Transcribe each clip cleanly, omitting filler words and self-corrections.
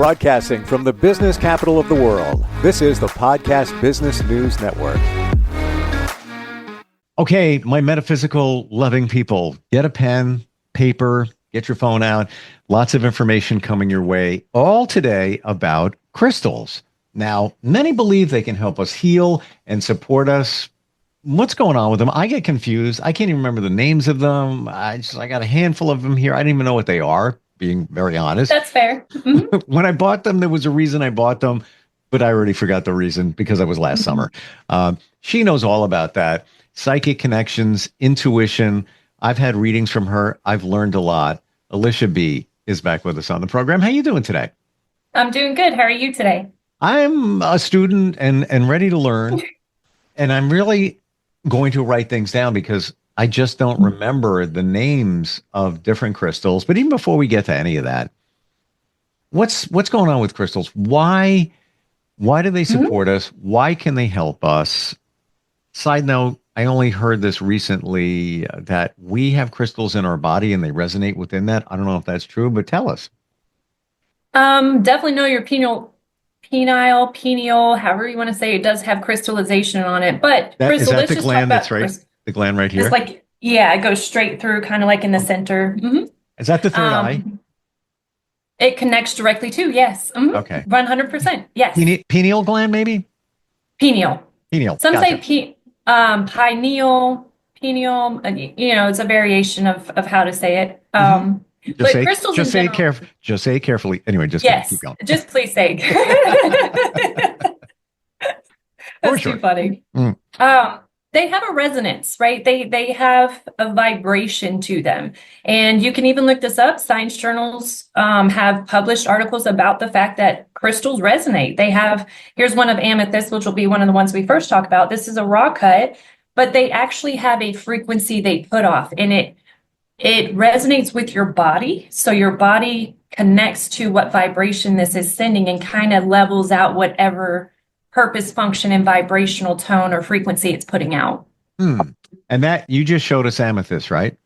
Broadcasting from the business capital of the world, this is the Podcast Business News Network. Okay, my metaphysical loving people, get a pen, paper, get your phone out. Lots of information coming your way, all today about crystals. Now, many believe they can help us heal and support us. What's going on with them? I get confused. I can't even remember the names of them. I got a handful of them here. I didn't even know what they are, being very honest. That's fair. Mm-hmm. When I bought them, there was a reason I bought them, but I already forgot the reason because I was last summer. She knows all about that. Psychic connections, intuition. I've had readings from her. I've learned a lot. Alisha B is back with us on the program. How you doing today? I'm doing good. How are you today? I'm a student and ready to learn. And I'm really going to write things down because I just don't remember the names of different crystals. But even before we get to any of that, what's going on with crystals? Why do they support us? Why can they help us? Side note, I only heard this recently that we have crystals in our body and they resonate within that. I don't know if that's true, but tell us. Definitely know your pineal, however you want to say it, does have crystallization on it. But Is that the gland that's right? The gland right here? It's like, yeah, it goes straight through, kind of like in the center. Mm-hmm. Is that the third eye? It connects directly to, yes. Mm-hmm. Okay. 100%, yes. Pineal gland, maybe? Pineal. Gotcha. Some say pineal, it's a variation of how to say it. But crystals just say it carefully. Anyway, keep going. Just please say. That's too funny. They have a resonance, right? They have a vibration to them. And you can even look this up. Science journals have published articles about the fact that crystals resonate. Here's one of amethyst, which will be one of the ones we first talk about. This is a raw cut, but they actually have a frequency they put off, and it resonates with your body. So your body connects to what vibration this is sending and kind of levels out whatever purpose, function, and vibrational tone or frequency it's putting out. And that you just showed us amethyst, right?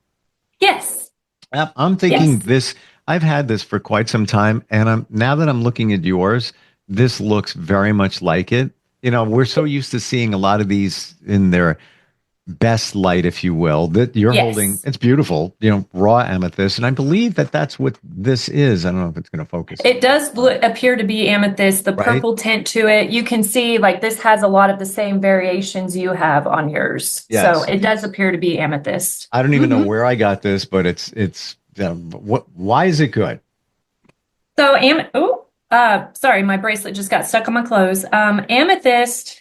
Yes. I'm thinking this. I've had this for quite some time, and now that I'm looking at yours, this looks very much like it. We're so used to seeing a lot of these in their best light, if you will, that you're holding. It's beautiful, raw amethyst. And I believe that that's what this is. I don't know if it's going to focus. It does appear to be amethyst, the purple tint to it. You can see like this has a lot of the same variations you have on yours. Yes. So it does appear to be amethyst. I don't even know where I got this, but it's why is it good? So sorry, my bracelet just got stuck on my clothes. Amethyst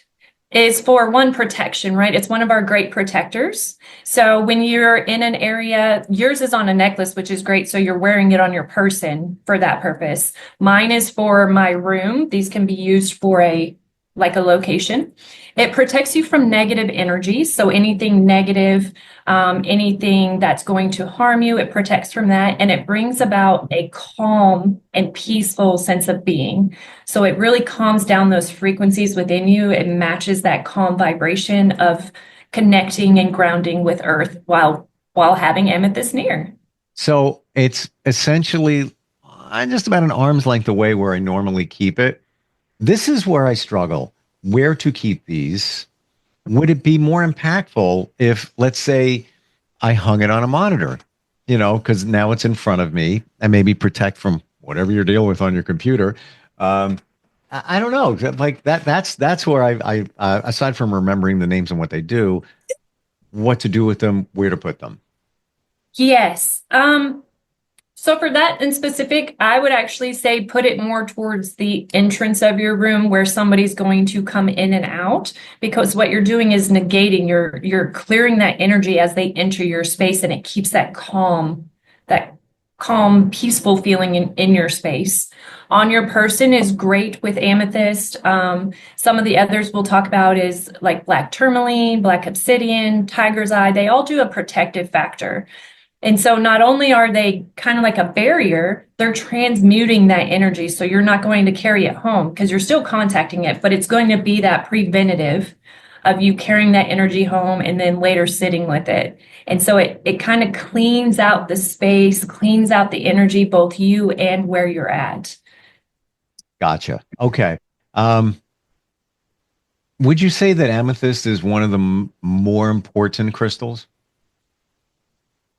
is for protection, right? It's one of our great protectors. So when you're in an area, yours is on a necklace, which is great. So you're wearing it on your person for that purpose. Mine is for my room. These can be used for a location. It protects you from negative energies. So anything negative, anything that's going to harm you, it protects from that. And it brings about a calm and peaceful sense of being. So it really calms down those frequencies within you. It matches that calm vibration of connecting and grounding with earth while having amethyst near. So it's essentially just about an arm's length away where I normally keep it. This is where I struggle. Where to keep these? Would it be more impactful if, let's say, I hung it on a monitor, because now it's in front of me and maybe protect from whatever you're dealing with on your computer. I don't know. Like that's where I aside from remembering the names and what they do, what to do with them, where to put them. Yes. So for that in specific, I would actually say put it more towards the entrance of your room where somebody's going to come in and out, because what you're doing is negating, you're clearing that energy as they enter your space, and it keeps that calm, peaceful feeling in your space. On your person is great with amethyst. Some of the others we'll talk about is like black tourmaline, black obsidian, tiger's eye. They all do a protective factor. And so not only are they kind of like a barrier, they're transmuting that energy. So you're not going to carry it home because you're still contacting it, but it's going to be that preventative of you carrying that energy home and then later sitting with it. And so it kind of cleans out the space, cleans out the energy, both you and where you're at. Gotcha. Okay. Um, would you say that amethyst is one of the more important crystals?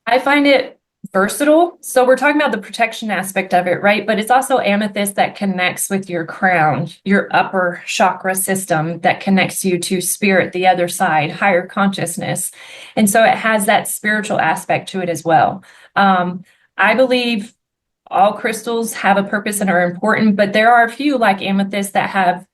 I find it versatile. So we're talking about the protection aspect of it, right? But it's also amethyst that connects with your crown, your upper chakra system that connects you to spirit, the other side, higher consciousness. And so it has that spiritual aspect to it as well. I believe all crystals have a purpose and are important, but there are a few like amethyst that have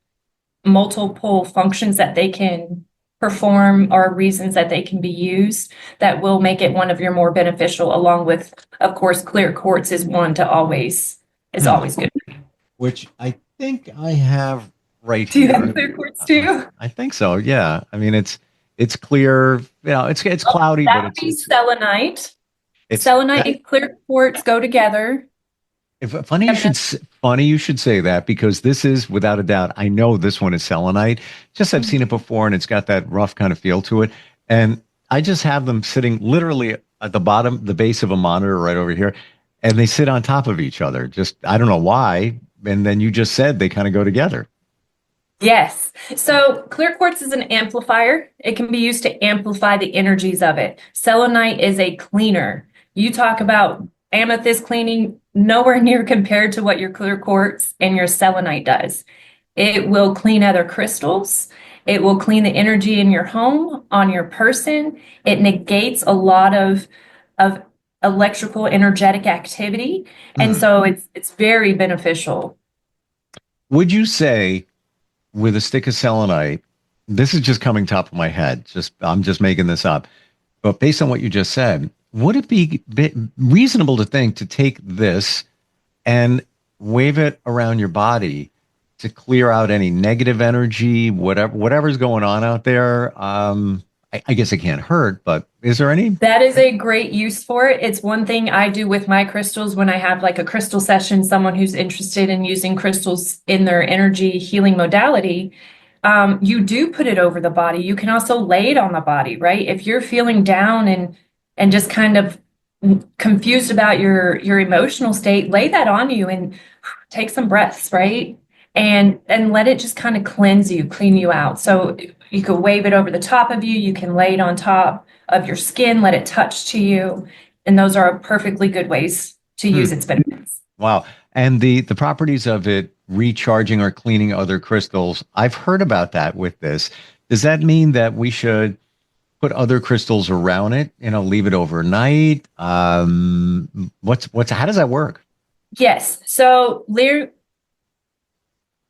multiple functions that they can perform or reasons that they can be used that will make it one of your more beneficial, along with, of course, clear quartz is one to always is always good. Which I think I have right Do you here. have clear quartz too? I think so. Yeah. I mean, it's clear. It's cloudy, That but would be it's selenite. it's Selenite and clear quartz go together. funny you should say that because this is without a doubt. I know this one is selenite. Just I've seen it before, and it's got that rough kind of feel to it. And I just have them sitting literally at the bottom, the base of a monitor right over here, and they sit on top of each other. Just I don't know why. And then you just said they kind of go together. Yes. So clear quartz is an amplifier. It can be used to amplify the energies of it. Selenite is a cleaner. You talk about amethyst cleaning, nowhere near compared to what your clear quartz and your selenite does. It will clean other crystals. It will clean the energy in your home, on your person. It negates a lot of electrical energetic activity. And so it's very beneficial. Would you say with a stick of selenite, this is just coming top of my head. I'm just making this up. But based on what you just said, would it be reasonable to think to take this and wave it around your body to clear out any negative energy, whatever's going on out there? I guess it can't hurt, but is there any? That is a great use for it. It's one thing I do with my crystals when I have like a crystal session, someone who's interested in using crystals in their energy healing modality. You do put it over the body. You can also lay it on the body, right? If you're feeling down and just kind of confused about your emotional state, lay that on you and take some breaths, right? And let it just kind of cleanse you, clean you out. So you could wave it over the top of you. You can lay it on top of your skin, let it touch to you. And those are perfectly good ways to use its benefits. Wow. And the properties of it recharging or cleaning other crystals, I've heard about that with this. Does that mean that we should put other crystals around it, leave it overnight? How does that work? Yes. So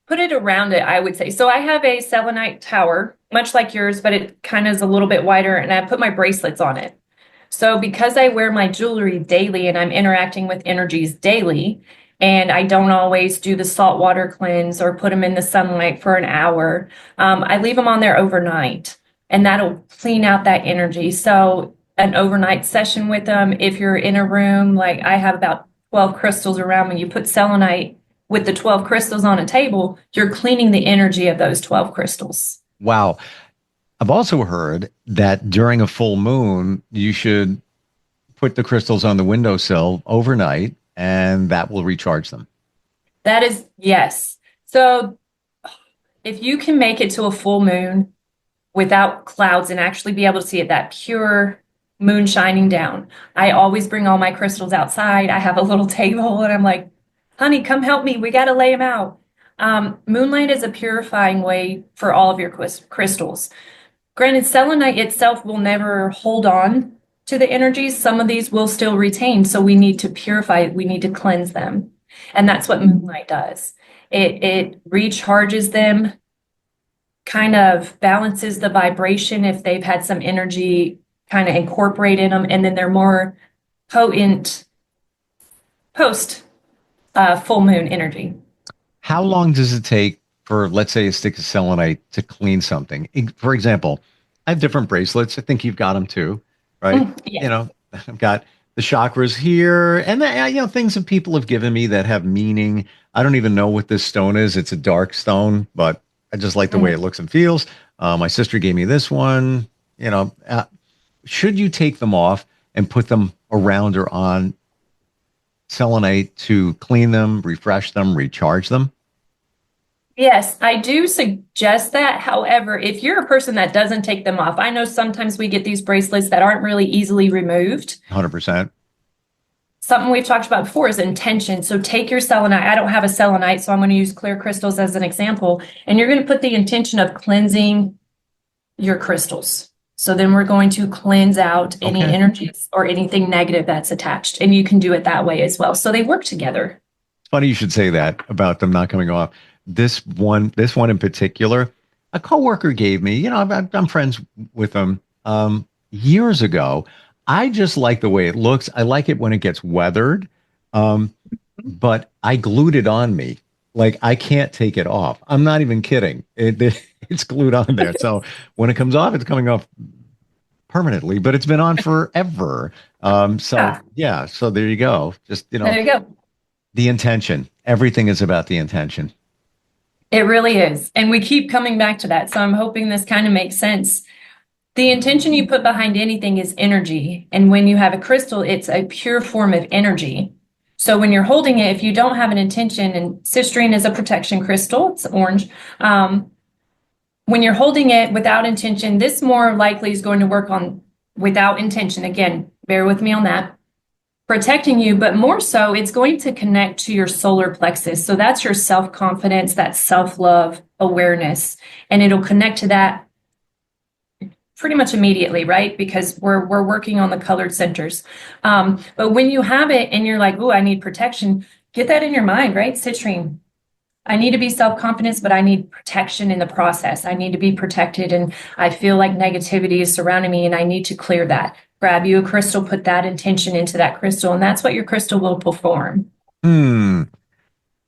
put it around it, I would say. So I have a selenite tower, much like yours, but it kind of is a little bit wider, and I put my bracelets on it. So because I wear my jewelry daily and I'm interacting with energies daily, and I don't always do the saltwater cleanse or put them in the sunlight for an hour, I leave them on there overnight, and that'll clean out that energy. So an overnight session with them, if you're in a room, like I have about 12 crystals around me, you put selenite with the 12 crystals on a table, you're cleaning the energy of those 12 crystals. Wow. I've also heard that during a full moon, you should put the crystals on the windowsill overnight, and that will recharge them. That is, yes. So if you can make it to a full moon without clouds and actually be able to see it, that pure moon shining down, I always bring all my crystals outside. I have a little table and I'm like, honey, come help me. We got to lay them out. Moonlight is a purifying way for all of your crystals. Granted, selenite itself will never hold on to the energies. Some of these will still retain. So we need to purify, we need to cleanse them. And that's what moonlight does. It recharges them, kind of balances the vibration if they've had some energy kind of incorporate in them, and then they're more potent post full moon energy. How long does it take for, let's say, a stick of selenite to clean something? For example, I have different bracelets. I think you've got them too, right? Yes. I've got the chakras here, and things that people have given me that have meaning. I don't even know what this stone is. It's a dark stone, but I just like the way it looks and feels. My sister gave me this one. Should you take them off and put them around or on selenite to clean them, refresh them, recharge them? Yes, I do suggest that. However, if you're a person that doesn't take them off, I know sometimes we get these bracelets that aren't really easily removed. 100%. Something we've talked about before is intention. So take your selenite. I don't have a selenite, so I'm going to use clear crystals as an example. And you're going to put the intention of cleansing your crystals. So then we're going to cleanse out any energies or anything negative that's attached. And you can do it that way as well. So they work together. It's funny you should say that about them not coming off. This one in particular, a coworker gave me, I'm friends with them years ago. I just like the way it looks. I like it when it gets weathered. But I glued it on me. Like I can't take it off. I'm not even kidding. It's glued on there. So when it comes off, it's coming off permanently, but it's been on forever. So there you go. Just, There you go. the intention. Everything is about the intention. It really is. And we keep coming back to that. So I'm hoping this kind of makes sense. The intention you put behind anything is energy. And when you have a crystal, it's a pure form of energy. So when you're holding it, if you don't have an intention, and citrine is a protection crystal, it's orange. When you're holding it without intention, this more likely is going to work on without intention. Again, bear with me on that. Protecting you, but more so, it's going to connect to your solar plexus. So that's your self-confidence, that self-love awareness, and it'll connect to that pretty much immediately, right? Because we're working on the colored centers. But when you have it and you're like, oh, I need protection, get that in your mind, right? Citrine. I need to be self-confidence, but I need protection in the process. I need to be protected, and I feel like negativity is surrounding me, and I need to clear that. Grab you a crystal, put that intention into that crystal, and that's what your crystal will perform.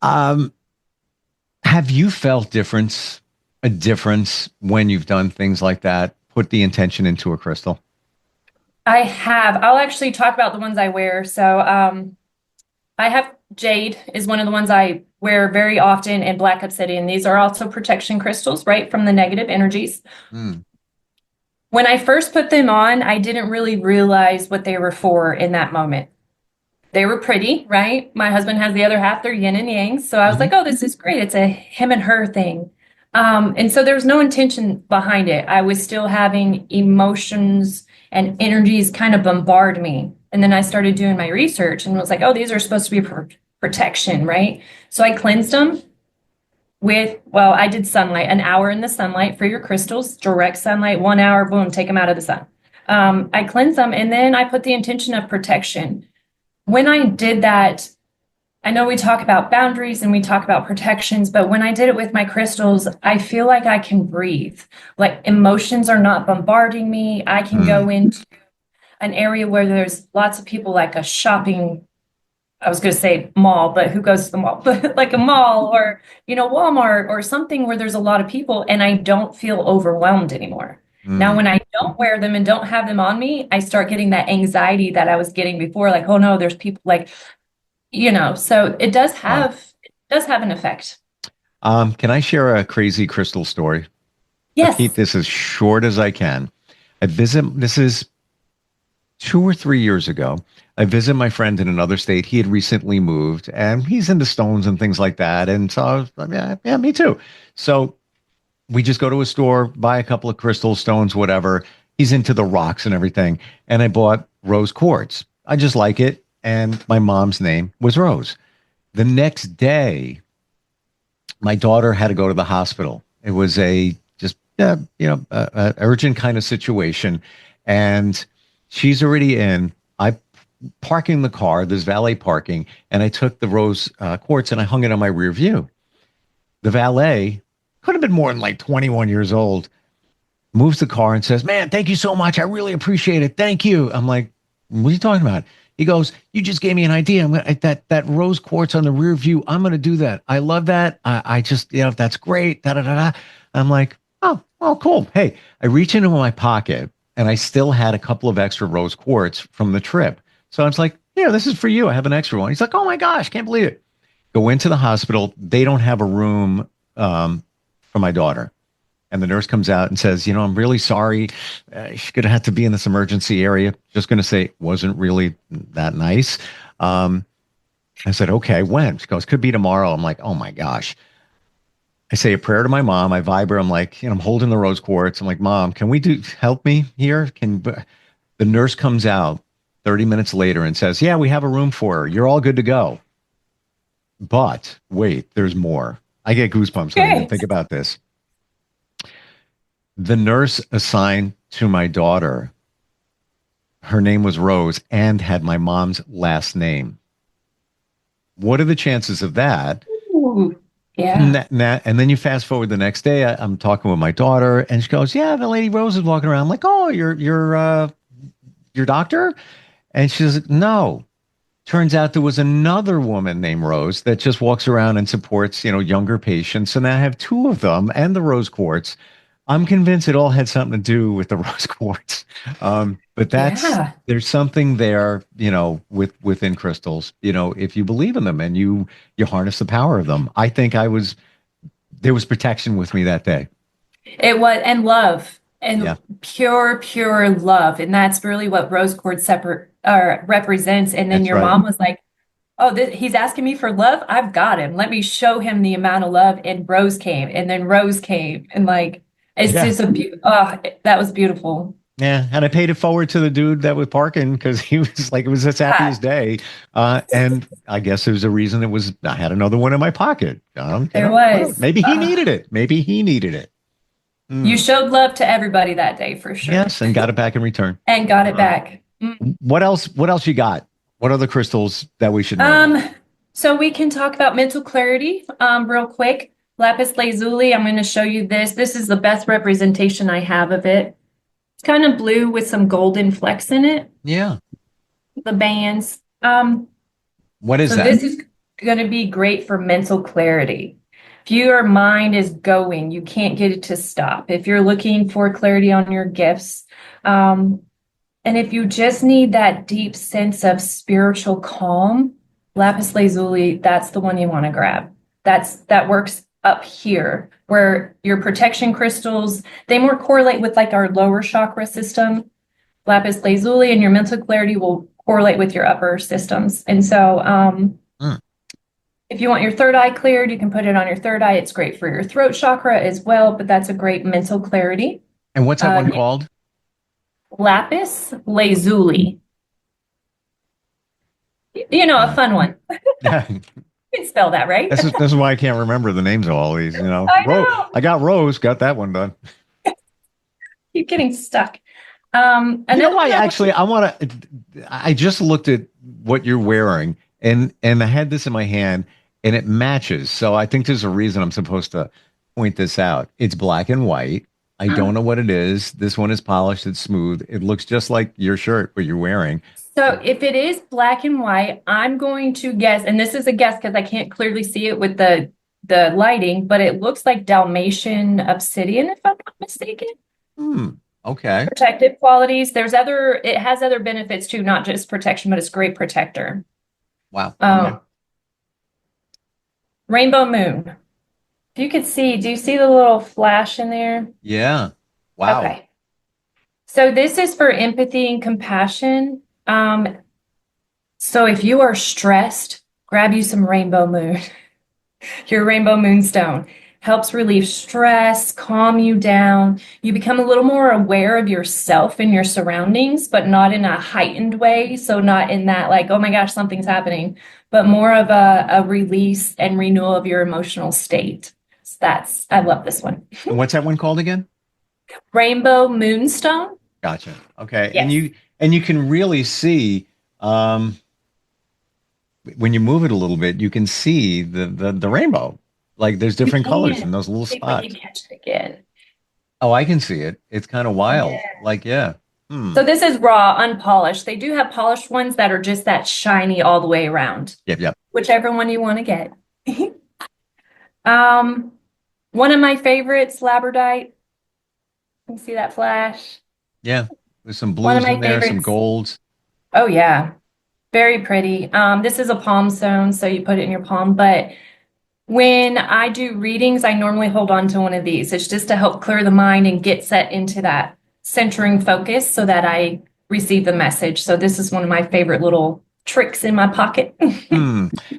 Have you felt a difference when you've done things like that? Put the intention into a crystal? I have. I'll actually talk about the ones I wear. So I have jade is one of the ones I wear very often, and black obsidian. These are also protection crystals, right, from the negative energies. When I first put them on, I didn't really realize what they were for in that moment. They were pretty, right? My husband has the other half, they're yin and yang. So I was like, oh, this is great. It's a him and her thing. And so there was no intention behind it. I was still having emotions and energies kind of bombard me. And then I started doing my research and was like, oh, these are supposed to be protection, right? So I cleansed them I did sunlight, an hour in the sunlight for your crystals, direct sunlight, 1 hour, boom, take them out of the sun. I cleansed them, and then I put the intention of protection. When I did that, I know we talk about boundaries and we talk about protections, but when I did it with my crystals, I feel like I can breathe. Like emotions are not bombarding me. I can go into an area where there's lots of people, like a shopping, I was going to say mall, but who goes to the mall? But like a mall or, Walmart or something where there's a lot of people, and I don't feel overwhelmed anymore. Now, when I don't wear them and don't have them on me, I start getting that anxiety that I was getting before. Like, oh no, there's people so it does have an effect. Can I share a crazy crystal story? Yes. I'll keep this as short as I can. This is 2 or 3 years ago. I visited my friend in another state. He had recently moved, and he's into stones and things like that. And so I was like, yeah, me too. So we just go to a store, buy a couple of crystal stones, whatever. He's into the rocks and everything. And I bought rose quartz. I just like it. And my mom's name was Rose. The next day, my daughter had to go to the hospital. It was a urgent kind of situation. And she's already in. I parking the car, there's valet parking, and I took the rose quartz and I hung it on my rear view. The valet, could have been more than like 21 years old, moves the car and says, man, thank you so much. I really appreciate it. Thank you. I'm like, what are you talking about? He goes, you just gave me an idea. That rose quartz on the rear view, I'm going to do that. I love that. I just, that's great. Da, da, da, da. I'm like, oh, cool. Hey, I reach into my pocket and I still had a couple of extra rose quartz from the trip. So I was like, this is for you. I have an extra one. He's like, oh my gosh, can't believe it. Go into the hospital. They don't have a room for my daughter. And the nurse comes out and says, I'm really sorry. She's going to have to be in this emergency area. Just going to say, it wasn't really that nice. I said, okay, when? She goes, could be tomorrow. I'm like, oh my gosh. I say a prayer to my mom. I vibrate. I'm like, I'm holding the rose quartz. I'm like, Mom, can we help me here? The nurse comes out 30 minutes later and says, yeah, we have a room for her. You're all good to go. But wait, there's more. I get goosebumps when I even think about this. The nurse assigned to my daughter, her name was Rose and had my mom's last name. What are the chances of that? Ooh, yeah. And then you fast forward the next day, I'm talking with my daughter and she goes, yeah, the lady Rose is walking around. I'm like, oh, your doctor? And she says, no. Turns out there was another woman named Rose that just walks around and supports, younger patients. And I have two of them and the rose quartz. I'm convinced it all had something to do with the rose quartz. But there's something there, within crystals, if you believe in them and you harness the power of them. I think there was protection with me that day. It was, and love. And pure love. And that's really what rose quartz represents. And then That's your right. mom was like, oh, he's asking me for love. I've got him. Let me show him the amount of love. And Rose came. And then Rose came. And it's just that was beautiful. Yeah. And I paid it forward to the dude that was parking because he was like, it was his happiest day. And I guess there's a reason I had another one in my pocket. There was. Maybe he needed it. Maybe he needed it. You showed love to everybody that day for sure. Yes, and got it back in return. And got it back. What else you got? What other crystals that we should know? So we can talk about mental clarity real quick. Lapis lazuli, I'm going to show you this. This is the best representation I have of it. It's kind of blue with some golden flecks in it. Yeah. The bands. What is that? This is going to be great for mental clarity. If your mind is going, you can't get it to stop. If you're looking for clarity on your gifts, and if you just need that deep sense of spiritual calm, lapis lazuli, that's the one you want to grab. That works up here, where your protection crystals, they more correlate with our lower chakra system. Lapis lazuli and your mental clarity will correlate with your upper systems. And so, if you want your third eye cleared, you can put it on your third eye. It's great for your throat chakra as well, but that's a great mental clarity. And what's that one called? Lapis lazuli. A fun one. You can spell that, right? This is why I can't remember the names of all these. I know. I got Rose, got that one done. Keep getting stuck. Why? Actually, I just looked at what you're wearing, and I had this in my hand, and it matches. So I think there's a reason I'm supposed to point this out. It's black and white. I don't know what it is. This one is polished. It's smooth. It looks just like your shirt, what you're wearing. So if it is black and white, I'm going to guess, and this is a guess because I can't clearly see it with the lighting, but it looks like Dalmatian obsidian, if I'm not mistaken. Okay. Protective qualities. It has other benefits too, not just protection, but it's a great protector. Wow. Rainbow moon. If you could see, do you see the little flash in there? Yeah. Wow. Okay. So this is for empathy and compassion. So if you are stressed, grab you some rainbow moon. Your rainbow moonstone helps relieve stress, calm you down. You become a little more aware of yourself and your surroundings, but not in a heightened way. So not in that oh my gosh, something's happening, but more of a release and renewal of your emotional state. So I love this one. And what's that one called again? Rainbow moonstone. Gotcha. Okay. Yes. And you can really see when you move it a little bit, you can see the rainbow. There's different colors in those little spots. You catch it again. Oh, I can see it. It's kind of wild. Yeah. So this is raw, unpolished. They do have polished ones that are just that shiny all the way around. Yep. Whichever one you want to get. One of my favorites, labradorite. You can see that flash. Yeah. There's some blues in there, some golds. Oh, yeah. Very pretty. This is a palm stone, so you put it in your palm. But when I do readings, I normally hold on to one of these. It's just to help clear the mind and get set into that centering focus so that I receive the message. So this is one of my favorite little tricks in my pocket.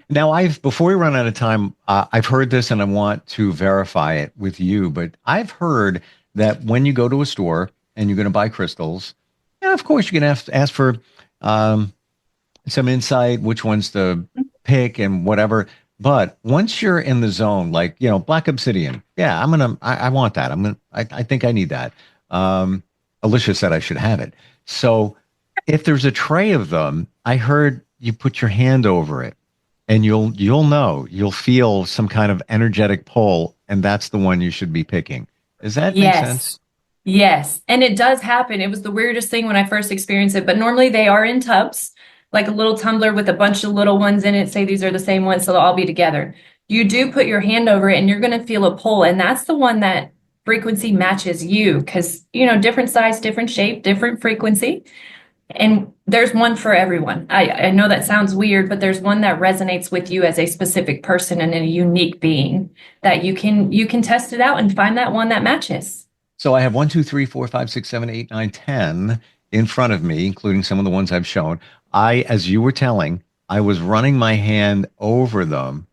Now, before we run out of time, I've heard this and I want to verify it with you, but I've heard that when you go to a store and you're going to buy crystals, yeah, of course, you're going to ask for some insight, which ones to pick and whatever. But once you're in the zone, like, black obsidian, yeah, I want that. I think I need that. Alisha said I should have it. So if there's a tray of them, I heard you put your hand over it and you'll know, you'll feel some kind of energetic pull, and that's the one you should be picking. Does that make sense? Yes. And it does happen. It was the weirdest thing when I first experienced it, but normally they are in tubs, like a little tumbler with a bunch of little ones in it. Say these are the same ones, so they'll all be together. You do put your hand over it and you're going to feel a pull. And that's the one that frequency matches you, because, different size, different shape, different frequency. And there's one for everyone. I know that sounds weird, but there's one that resonates with you as a specific person and a unique being that you can test it out and find that one that matches. So I have 1, 2, 3, 4, 5, 6, 7, 8, 9, 10 in front of me, including some of the ones I've shown. As you were telling, I was running my hand over them.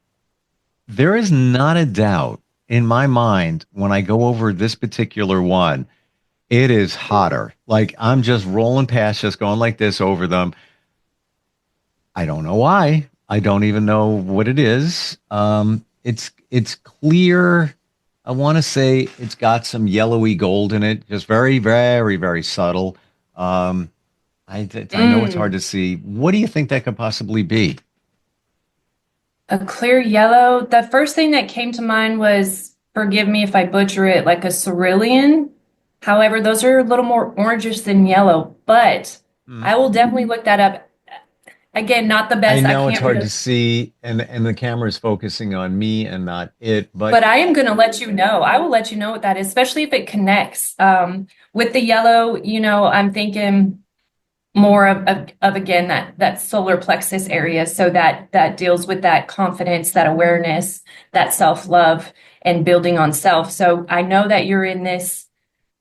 There is not a doubt in my mind when I go over this particular one, it is hotter. Like I'm just rolling past, just going like this over them. I don't know why. I don't even know what it is. It's clear. I want to say it's got some yellowy gold in it, just very, very, very subtle. I know it's hard to see. What do you think that could possibly be? A clear yellow. The first thing that came to mind was, forgive me if I butcher it, like a cerulean. However, those are a little more orangish than yellow, but I will definitely look that up. Again, not the best. I know it's hard to see, and the camera is focusing on me and not it. But I am going to let you know. I will let you know what that is, especially if it connects. With the yellow, I'm thinking more of again, that solar plexus area. So that deals with that confidence, that awareness, that self-love and building on self. So I know that you're in this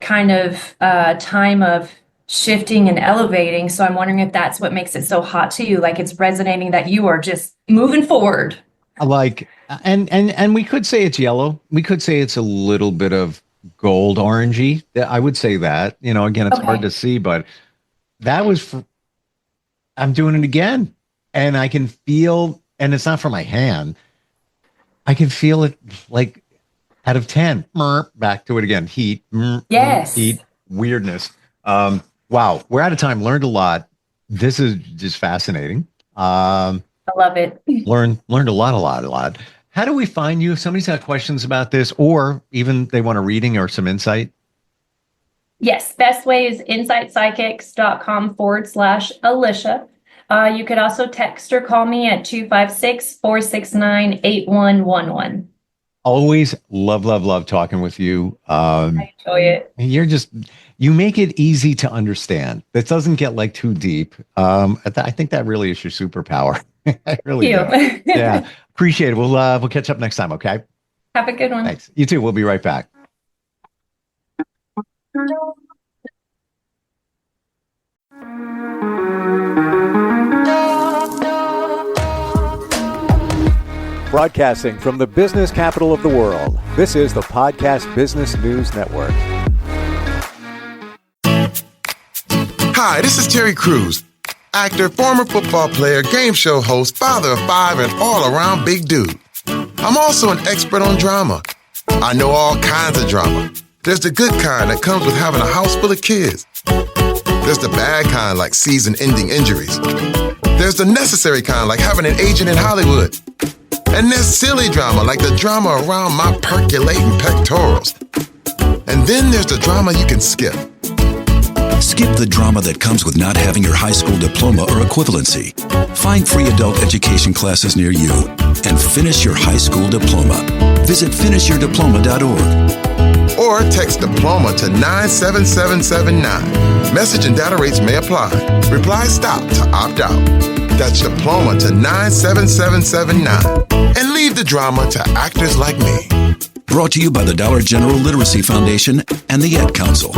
kind of time of shifting and elevating. So I'm wondering if that's what makes it so hot to you. Like it's resonating that you are just moving forward. Like, and we could say it's yellow. We could say it's a little bit of gold orangey. I would say that, again, it's hard to see, but that was, I'm doing it again. And I can feel, and it's not from my hand. I can feel it like out of 10, back to it again. Heat, yes. Heat, weirdness. Wow, we're out of time. Learned a lot. This is just fascinating. I love it. Learned a lot. How do we find you if somebody's got questions about this, or even they want a reading or some insight? Yes, best way is insightpsychics.com/Alisha. You could also text or call me at 256-469-8111. Always love talking with you. I enjoy it. You make it easy to understand. That doesn't get like too deep. I think that really is your superpower. I really do. Yeah, appreciate it. We'll catch up next time. Okay. Have a good one. Thanks. You too. We'll be right back. Broadcasting from the business capital of the world, this is the Podcast Business News Network. Hi, this is Terry Crews, actor, former football player, game show host, father of 5, and all-around big dude. I'm also an expert on drama. I know all kinds of drama. There's the good kind that comes with having a house full of kids. There's the bad kind like season-ending injuries. There's the necessary kind like having an agent in Hollywood. And there's silly drama, like the drama around my percolating pectorals. And then there's the drama you can skip. Skip the drama that comes with not having your high school diploma or equivalency. Find free adult education classes near you and finish your high school diploma. Visit finishyourdiploma.org. Or text diploma to 97779. Message and data rates may apply. Reply stop to opt out. That's diploma to 97779. And leave the drama to actors like me. Brought to you by the Dollar General Literacy Foundation and the Ad Council.